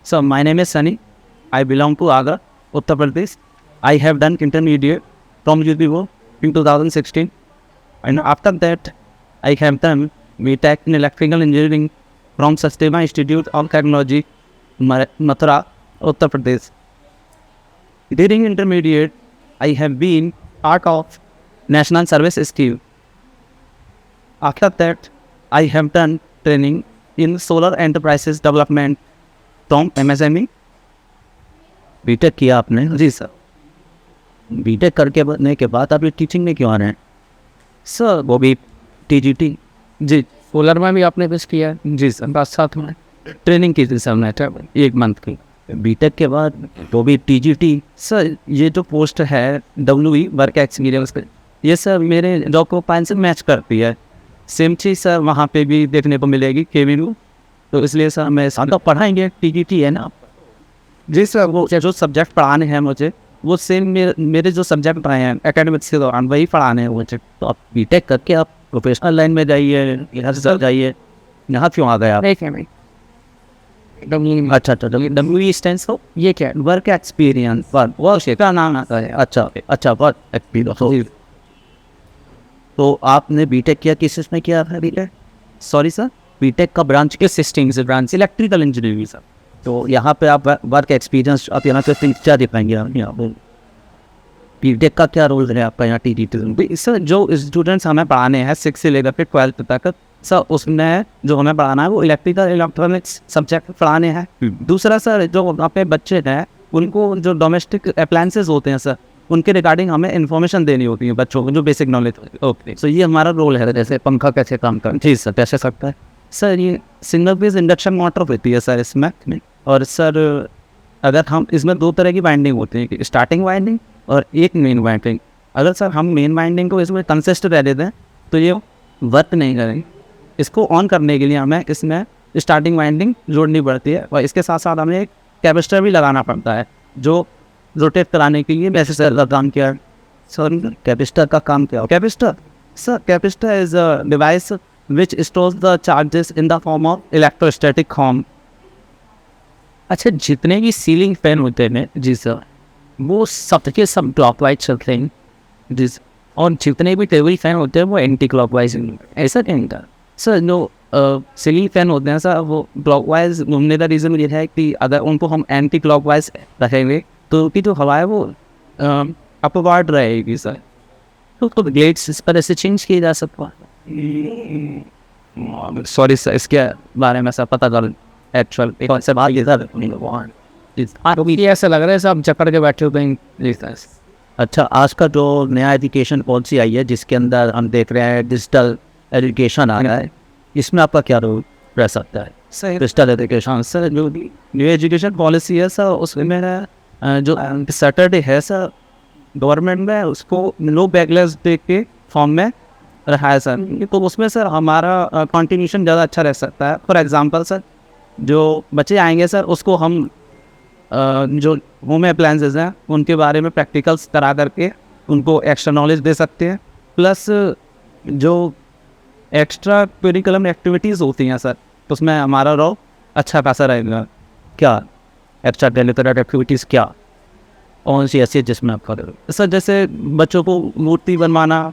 So my name is Sunny. I belong to Agra, Uttar Pradesh. I have done intermediate from UPO in 2016, and after that, I have done BTech in electrical engineering from Sastema Institute of Technology, Mathura, Uttar Pradesh. During intermediate, I have been part of National Service Scheme. After that, I have done training in solar enterprises development from MSME. B Tech किया आपने? जी sir. BTech करके बनने के बाद आप ये teaching में क्यों आ रहे हैं? सर वो भी टीजीटी। जी। सोलर में भी आपने कुछ किया है? जी सर। बस साथ में ट्रेनिंग की थी सर हमने 1 मंथ की। बीटेक के बाद वो भी टीजीटी। सर ये जो पोस्ट है WE वर्क एक्सपीरियंस पे, ये सर मेरे जॉब प्रोफाइल से मैच करती है। सेम चीज़ सर वहाँ पे भी देखने को मिलेगी KVU, तो इसलिए सर मैं साथ पढ़ाएंगे। टीजीटी है ना? जी सर। वो जो सब्जेक्ट पढ़ाने हैं मुझे, वो सेम मेरे जो सब्जेक्ट पढ़ाए हैं एकेडमिक्स के दौरान वही पढ़ाने हैं मुझे। तो आप बीटेक करके आप प्रोफेशनल लाइन में जाइए, यहाँ से जाइए। यहाँ क्यों आ गए आप? नहीं क्या नहीं अच्छा, WE स्टैंड्स फॉर ये क्या है? Work experience. वर्क का नाम आता है। अच्छा वर्क एक्सपीरियंस। तो आपने बीटेक किया, किस इसमें किया था बीटेक? सॉरी सर, बीटेक का ब्रांच किस सिस्टम से? Branch electrical engineering sir. तो यहाँ पे आप वर्क एक्सपीरियंस आप यहाँ पे क्या दिखाएंगे? आप यहाँ पर बीटेक का क्या रोल है आपका यहाँ टीजीटी? सर जो स्टूडेंट्स हमें पढ़ाने हैं 6 से लेकर फिर 12th तक, सर उसमें जो हमें पढ़ाना है वो इलेक्ट्रिकल इलेक्ट्रॉनिक्स सब्जेक्ट पढ़ाने हैं। दूसरा सर जो अपने बच्चे हैं उनको जो डोमेस्टिक अप्लायंसेस होते हैं सर, उनके रिगार्डिंग हमें इन्फॉर्मेशन देनी होती है बच्चों को, जो बेसिक नॉलेज। ओके, सो ये हमारा रोल है। जैसे पंखा कैसे काम करता है? जी सर, कैसे सकता है सर? ये सिंगल फेज इंडक्शन मोटर होती है सर इसमें। और सर अगर हम इसमें 2 तरह की वाइंडिंग होती है, स्टार्टिंग वाइंडिंग और एक मेन वाइंडिंग। अगर सर हम मेन वाइंडिंग को इसमें कंसिस्ट रह देते हैं तो ये वर्क नहीं करेंगे। इसको ऑन करने के लिए हमें इसमें स्टार्टिंग वाइंडिंग जोड़नी पड़ती है, और इसके साथ साथ हमें एक कैपेसिटर भी लगाना पड़ता है जो रोटेट कराने के लिए कैपेसिटर का काम किया है। सर कैपेसिटर का काम क्या है? Capacitor sir, capacitor is a device which stores the charges in the form of electrostatic form. अच्छा, जितने भी सीलिंग फैन होते हैं जी सर, वो सबके सब क्लॉकवाइज चलते हैं जी सर, और जितने भी टेबल फैन होते हैं वो एंटी क्लॉकवाइज। ऐसा नहीं था सर। जो सीलिंग फैन होते हैं सर वो क्लॉकवाइज घूमने का रीज़न ये है कि अगर उनको हम एंटी क्लॉकवाइज रखेंगे तो उनकी जो हवा है वो अपवार्ड रहेगी सर। तो ग्लेड्स इस पर ऐसे चेंज किया जा सकता है। सॉरी सर, इसके बारे में सर पता कर एक्चुअल एक से बात ये सर। ये ऐसा लग रहा है सब चक्कर के बैठे हुए हैं। अच्छा, आज का जो नया एजुकेशन पॉलिसी आई है जिसके अंदर हम देख रहे हैं डिजिटल एजुकेशन आ रहा है, इसमें आपका क्या रोल रह सकता है? सर डिजिटल एजुकेशन सर जो न्यू एजुकेशन पॉलिसी है सर, उसमें जो सैटरडे है सर गवर्नमेंट में उसको नो बैकलेस डे के फॉर्म में रखा है सर। तो उसमें सर हमारा कॉन्ट्रीब्यूशन ज़्यादा अच्छा रह सकता है। फॉर एग्जांपल सर जो बच्चे आएंगे सर उसको हम जो होम अप्लायंसेस हैं उनके बारे में प्रैक्टिकल्स करा करके उनको एक्स्ट्रा नॉलेज दे सकते हैं। प्लस जो एक्स्ट्रा करिकुलम एक्टिविटीज़ होती हैं सर, तो उसमें हमारा रोल अच्छा खासा रहेगा। क्या एक्स्ट्रा करिकुलर एक्टिविटीज़ क्या कौन सी ऐसी जिसमें आप करें सर? जैसे बच्चों को मूर्ति बनवाना,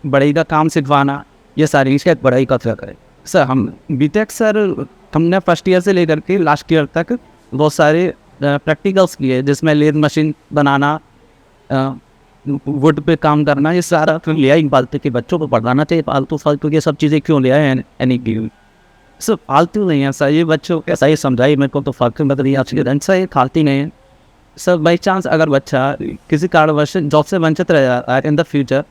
बढ़ई का काम सिखवाना, ये सारी इसका बढ़ई का क्या करें सर? हम बीटेक सर हमने फर्स्ट ईयर से लेकर के लास्ट ईयर तक बहुत सारे प्रैक्टिकल्स किए जिसमें लेथ मशीन बनाना, वुड पे काम करना, ये सारा क्यों लिया? इन फालतू के बच्चों को पढ़ाना चाहिए। फालतू ये सब चीज़ें क्यों लिया है? एनी की सर फालतू नहीं है सर, ये बच्चों को ऐसा ही समझाइए। मेरे को तो फालतू मतलब आज के दिन से फालतू नहीं है सर। बाई चांस अगर बच्चा किसी कारणवश जॉब से वंचित रह जाता है इन द फ्यूचर,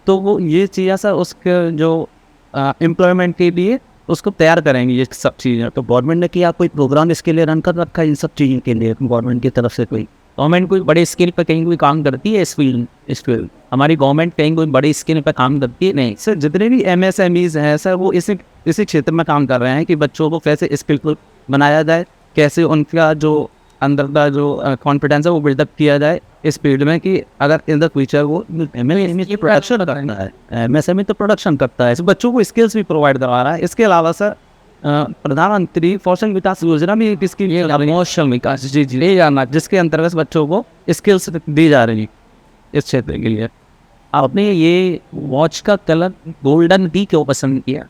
तो वो ये चीज़ें सर उसके जो एम्प्लॉयमेंट के लिए उसको तैयार करेंगे ये सब चीज़ें। तो गवर्नमेंट ने किया कोई प्रोग्राम इसके लिए रन कर रखा है इन सब चीज़ों के लिए? गवर्नमेंट की तरफ से कोई गवर्नमेंट कोई बड़े स्केल पर कहीं कोई काम करती है? इस फील्ड हमारी गवर्नमेंट कहीं कोई बड़ी स्केल पर काम करती है? नहीं सर। जितने भी MSMEs हैं सर वो इसी क्षेत्र में काम कर रहे हैं कि बच्चों को कैसे स्किलफुल बनाया जाए, कैसे उनका जो अंदर का जो कॉन्फिडेंस है वो बिल्डअप किया जाए इस फील्ड में, कि अगर इन द फ्यूचर वो प्रोडक्शन करता है। MSME तो प्रोडक्शन करता है, बच्चों को स्किल्स भी प्रोवाइड करवा रहा है। इसके अलावा सर प्रधानमंत्री कौशल विकास योजना भी इसकी कौशल विकास जी जी ले जाना, जिसके अंतर्गत बच्चों को स्किल्स दी जा रही इस क्षेत्र के लिए। आपने ये वॉच का कलर गोल्डन भी क्यों पसंद किया?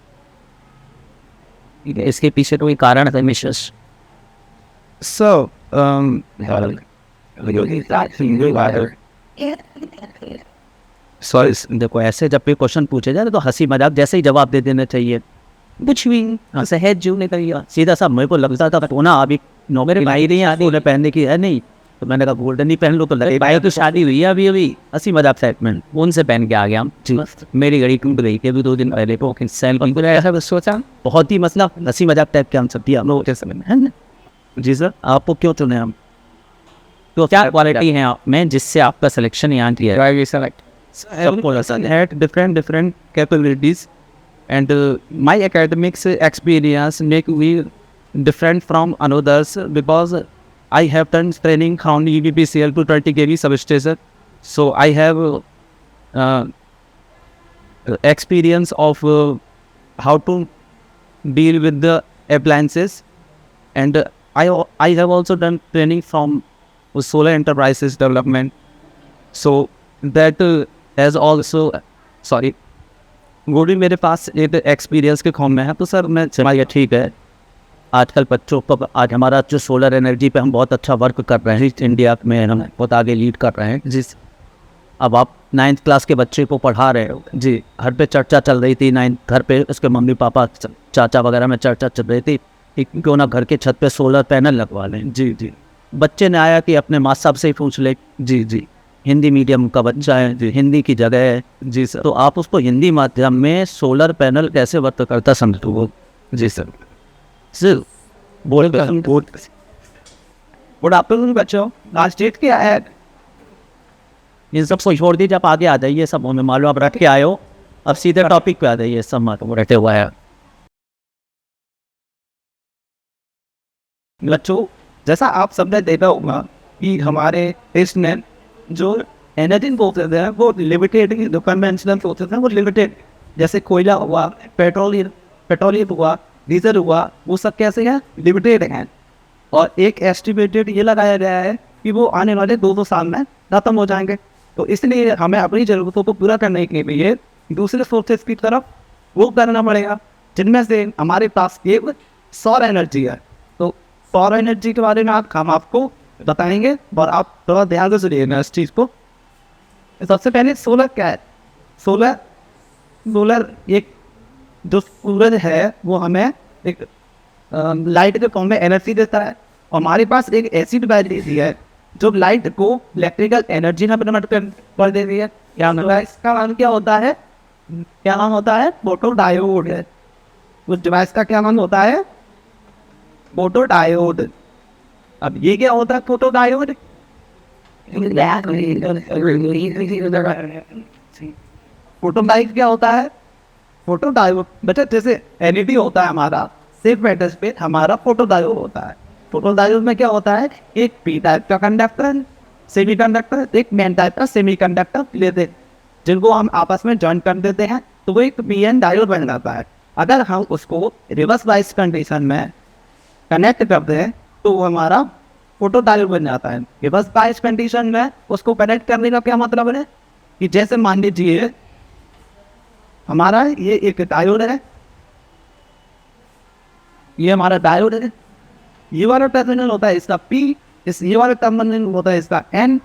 इसके पीछे कोई कारण है मिसेस? So, सॉरी, देखो ऐसे जब भी क्वेश्चन पूछे जाए तो हंसी मजाक जैसे ही जवाब दे देना चाहिए। कुछ भी सहज जीव ने कही सीधा सा। मेरे को लगता था होना अभी नो मेरे भाई नहीं आती उन्हें पहनने की है नहीं, तो मैंने कहा गोल्डन ही पहन लो। तो लगे भाई तो शादी हुई है अभी अभी, हंसी मजाक सेगमेंट उनसे पहन के आ गया हम। मेरी घड़ी टूट गई थी अभी 2 दिन पहले, ऐसा सोचा बहुत ही मतलब हंसी मजाक टाइप के आंसर दिया हम लोग जैसे है ना। जी सर, आपको क्यों चुने हम? तो क्या क्वालिटी है आप में जिससे आपका सिलेक्शन यहाँ किया है? had different capabilities, and my academics experience make me different from others because I have done training from UPCL to 30 kV substation, so I have experience of how to deal with the appliances, and I have also done training from solar enterprises development, so that has also sorry वो भी मेरे पास एक experience के form में है। तो sir मैं चलिए ठीक है। आजकल बच्चों को आज हमारा जो सोलर एनर्जी पे हम बहुत अच्छा वर्क कर रहे हैं इंडिया में, हम बहुत आगे लीड कर रहे हैं। जिस अब आप 9th क्लास के बच्चे को पढ़ा रहे हो जी, घर पे चर्चा चल रही थी 9th घर पे उसके मम्मी पापा चाचा वगैरह में चर्चा चल रही थी कि क्यों ना घर के छत पे सोलर पैनल लगवा लें। जी जी बच्चे ने आया कि अपने माँ साहब से ही पूछ ले। जी जी हिंदी मीडियम का बच्चा है, हिंदी की जगह है जी सर। तो आप उसको हिंदी माध्यम में सोलर पैनल कैसे वर्क करता समझो वो। जी सर। सर बोल गुड आफ्टरनून बच्चों, लास्ट डेट क्या है? इन सब को छोड़ दीजिए, आप आगे आ जाइए। सब हमें मालूम आप रख के आए हो, अब सीधे टॉपिक पे आ जाइए। सब मालूम रखे हुआ है बच्चों। जैसा आप सबने देखा होगा कि हमारे देश में जो एनर्जी सोर्सेज है वो लिमिटेड, जो कन्वेंशनल सोर्सेज हैं वो लिमिटेड, जैसे कोयला हुआ, पेट्रोलियम हुआ, डीजल हुआ, वो सब कैसे हैं? लिमिटेड हैं। और एक एस्टिमेटेड ये लगाया गया है कि वो आने वाले 200 साल में खत्म हो जाएंगे। तो इसलिए हमें अपनी ज़रूरतों को पूरा करने के लिए दूसरे सोर्सेज की तरफ वो करना पड़ेगा, जिनमें से हमारे पास एक सौर एनर्जी है। तो सौर एनर्जी के बारे में हम आपको बताएंगे और आप थोड़ा ध्यान से सुनिएगा इस चीज़ को। सबसे पहले सोलर क्या है? सोलर एक जो सूरज है वो हमें एक लाइट के फॉर्म में एनर्जी देता है। और हमारे पास एक ऐसी डिवाइस है जो लाइट को इलेक्ट्रिकल एनर्जी में कन्वर्ट कर देती है। इसका नाम क्या होता है? क्या नाम होता है? फोटो डायोड है। उस डिवाइस का क्या नाम होता है? Photo diode. अब ये क्या होता है फोटो डायोड? फोटो डायोड क्या होता है? फोटो डायोड बच्चा जैसे एलईडी होता है हमारा, सेफ एड्रेस पे हमारा फोटो डायोड होता है। फोटो डायोड में क्या होता है? एक पी टाइप का कंडक्टर, सेमी कंडक्टर, एक मेन टाइप का सेमी कंडक्टर लेते हैं, जिनको हम आपस में जॉइन कर देते हैं तो वो एक पीएन डायोड बन जाता है। अगर हम उसको रिवर्स बायस कंडीशन में कनेक्ट करते हैं तो वो हमारा फोटो डायोड बन जाता है। रिवर्स बायस कंडीशन में उसको कनेक्ट करने का क्या मतलब है कि जैसे मान लीजिए हमारा ये एक डायोड है, ये हमारा डायोड है, ये वाला टर्मिनल होता है इसका पी, ये वाला टर्मिनल होता है इसका एन।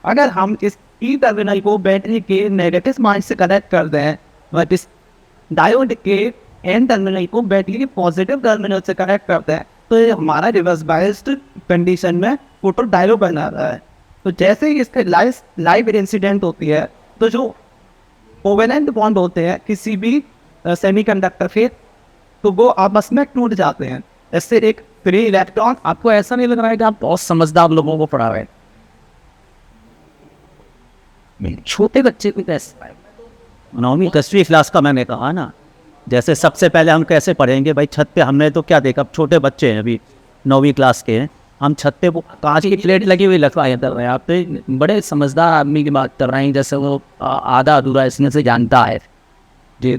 अगर हम इस पी टर्मिनल को बैटरी के नेगेटिव माइंड से कनेक्ट करते हैं और इस डायोड के एन टर्मिनल को बैटरी के पॉजिटिव टर्मिनल से कनेक्ट करते हैं तो ये हमारा रिवर्स बायस्ड कंडीशन में फोटो डायोड बन जाता है। तो जैसे ही इसके लाइव इंसिडेंट होती है तो जो कोवेलेंट बॉन्ड होते हैं किसी भी सेमीकंडक्टर के, तो वो आपस में टूट जाते हैं। इससे एक फ्री इलेक्ट्रॉन। आपको ऐसा नहीं लग रहा है कि आप बहुत समझदार लोगों को पढ़ा रहे हैं? छोटे बच्चे को कैसे 9वीं 10वीं क्लास का मैंने कहा ना, जैसे सबसे पहले हम कैसे पढ़ेंगे भाई छत पे। हमने तो क्या देखा, छोटे बच्चे हैं अभी 9वीं क्लास के हैं, हम छत पे वो कांच की प्लेट लगी हुई लगवाए कर रहे हैं। आप तो बड़े समझदार आदमी की बात कर रहे हैं, जैसे वो आधा अधूरा इसमें से जानता है। जी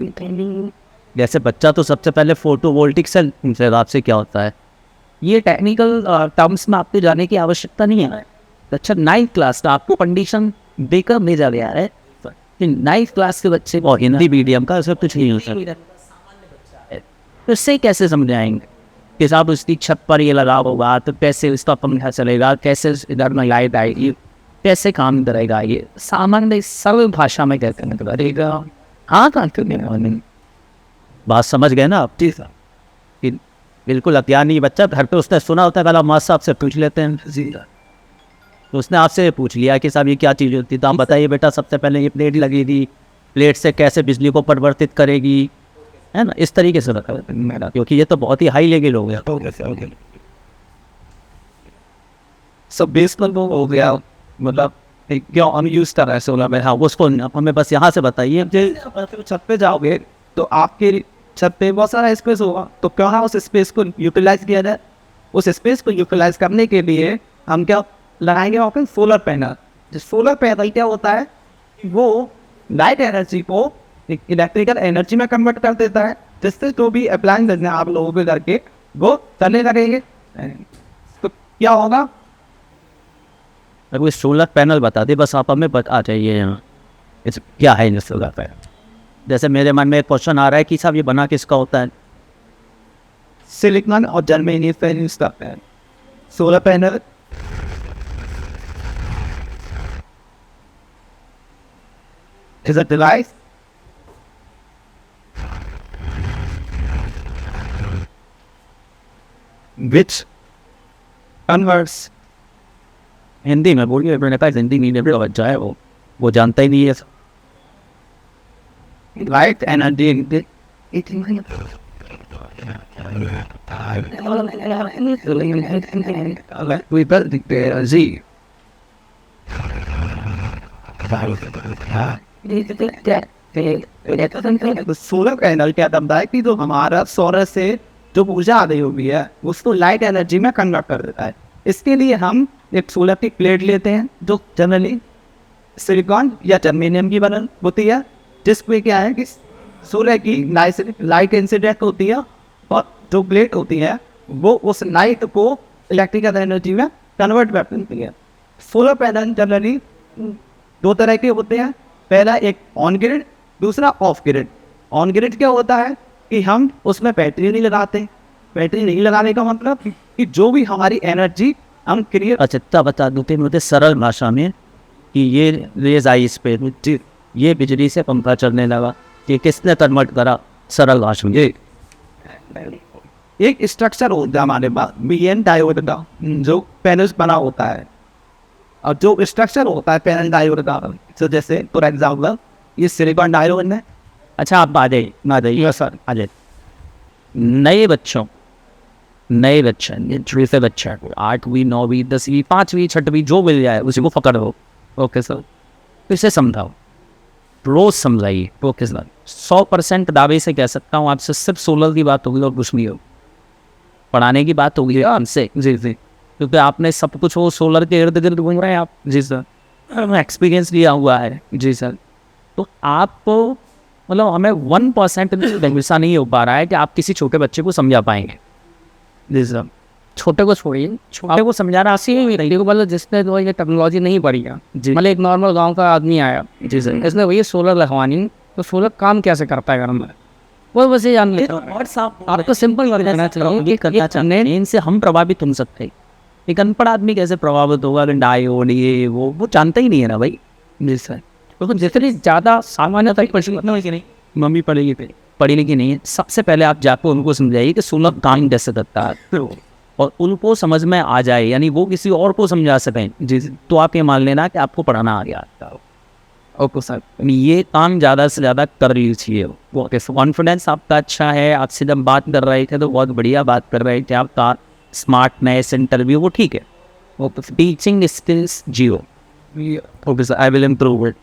जैसे बच्चा तो सबसे पहले फोटोवोल्टिक सेल पूछेगा आपसे क्या होता है। ये टेक्निकल टर्म्स में आपको जाने की आवश्यकता नहीं है। अच्छा 9th क्लास का आपको कंडीशन देकर भेजा गया है कि 9th क्लास के बच्चे को हिंदी मीडियम का सब कुछ नहीं हो सकता, तो इससे कैसे समझाएंगे कि साहब उसकी छत पर ये लगा होगा तो कैसे उसका पंखा चलेगा, कैसे इधर में लाइट आएगी, कैसे काम करेगा। ये सामान्य सरल भाषा में कहते हैं करेगा। हाँ कहाँ बात समझ गए ना आप? जी सर, बिल्कुल अज्ञानी बच्चा घर पे उसने सुना होता है, कल मास्टर साहब से पूछ लेते हैं। जी तो उसने आपसे पूछ लिया कि साहब ये क्या चीज़ होती है, तो आप बताइए बेटा सबसे पहले ये प्लेट लगी थी, प्लेट से कैसे बिजली को परिवर्तित करेगी, है ना, इस तरीके से रखा मेरा, क्योंकि ये तो बहुत ही हाई लेवल हो गया। सब बेसमेंट हो गया, मतलब क्यों हम यूज़ कर रहे हैं सोलर में। हाँ उसको हमें बस यहाँ से बताइए। छत पे जाओगे तो आपके छत पे बहुत सारा स्पेस होगा, तो कहाँ उस स्पेस को यूटिलाइज किया जाए। उस स्पेस को यूटिलाइज करने के लिए हम क्या लगाएंगे वहाँ पे सोलर पैनल। जो सोलर पैनल क्या होता है, वो लाइट एनर्जी को इलेक्ट्रिकल एनर्जी में कन्वर्ट कर देता है, जिससे जो भी अप्लायंस हैं आप लोगों के घर के वो चलने लगेंगे। तो क्या होगा, कोई सोलर पैनल बता दे बस, आप हमें बता चाहिए यहाँ इस क्या है ये सोलर पैनल। जैसे मेरे मन में एक क्वेश्चन आ रहा है कि साहब ये बना किसका होता है? सिलिकॉन और जर्मेनियम से यूज करते हैं। Solar panel is a device which converts Hindi में बोलिए, मैंने कहा हिंदी मीडियम का बच्चा है, वो जानता ही नहीं है light energy into we built the Z. तो सोलर पैनल क्या करता है कि जो हमारा सौर से जो ऊर्जा आ रही हुई है उसको लाइट एनर्जी में कन्वर्ट कर देता है। इसके लिए हम एक सोलर की प्लेट लेते हैं जो जनरली सिलिकॉन या जर्मेनियम की बना होती है, जिसमें क्या है कि सोलर की लाइट इंसिडेंट होती है और जो प्लेट होती है वो उस लाइट को इलेक्ट्रिकल एनर्जी में कन्वर्ट कर देती है। सोलर पैनल जनरली दो तरह के होते हैं, पहला एक ऑन ग्रिड, दूसरा ऑफ ग्रिड। ऑन ग्रिड क्या होता है कि हम उसमें बैटरी नहीं लगाते। बैटरी नहीं लगाने का मतलब कि जो भी हमारी एनर्जी हम क्रिएट। अच्छा बता दो मुझे सरल भाषा में कि ये रेज आई इस पे, ये बिजली से पंखा चलने लगा, ये किसने कन्वर्ट करा? सरल भाषा में एक स्ट्रक्चर होता है हमारे पास बीएन डायोड का जो पैनल्स बना होता है, और जो स्ट्रक्चर होता है पैनल डायोड का, तो जैसे फॉर एग्जाम्पल ये सिलिकॉन डायोड है। अच्छा आप आ जाइए सर आ जाइए। नए बच्चों छोटे बच्चा 8वीं 9वीं 10वीं 5वीं 6वीं जो मिल जाए उसी को पकड़ो। ओके सर, इसे समझाओ, रोज समझाइए। ओके सर, 100% दावे से कह सकता हूँ आपसे सिर्फ सोलर की बात होगी और कुछ नहीं होगी, पढ़ाने की बात होगी हमसे। जी जी, क्योंकि आपने सब कुछ वो सोलर के इर्द गिर्द घूम रहे हैं आप। जी सर, एक्सपीरियंस लिया हुआ है। जी सर, तो आपको मतलब हमें 1% ऐसा नहीं हो पा रहा है कि आप किसी छोटे बच्चे को समझा पाएंगे। जी सर, छोटे को छोड़िए, छोटे को समझाना आसी ही नहीं को, मतलब जिसने तो ये टेक्नोलॉजी नहीं पढ़ी है, मतलब एक नॉर्मल गांव का आदमी आया, जी सर, इसने वही सोलर लगवानी, तो सोलर काम कैसे करता है घर में वो बस ये जान लेते हैं। और साहब आपको सिंपल कर देना चाहिए, ये करना चाहते हैं, इनसे हम प्रभावित हो सकते हैं। एक अनपढ़ आदमी कैसे प्रभावित होगा? डायोड ये वो जानता ही नहीं है ना भाई। जी सर, तो जितनी ज़्यादा सामान्य तक नहीं, मम्मी पढ़ी लिखी नहीं है, सबसे पहले आप जाकर उनको समझाइए कि सोलर काम कैसे करता है और उनको समझ में आ जाए, यानी वो किसी और को समझा सकें। जी, तो आप ये मान लेना कि आपको पढ़ाना आ गया। ओके सर, ये काम ज़्यादा से ज़्यादा कर लीजिए। वो कॉन्फिडेंस आपका अच्छा है, आपसे जब बात कर रहे थे तो बहुत बढ़िया बात कर रहे थे, आपका स्मार्टनेस इंटरव्यू वो ठीक है। वो teaching skills 0। Okay sir, I will improve it.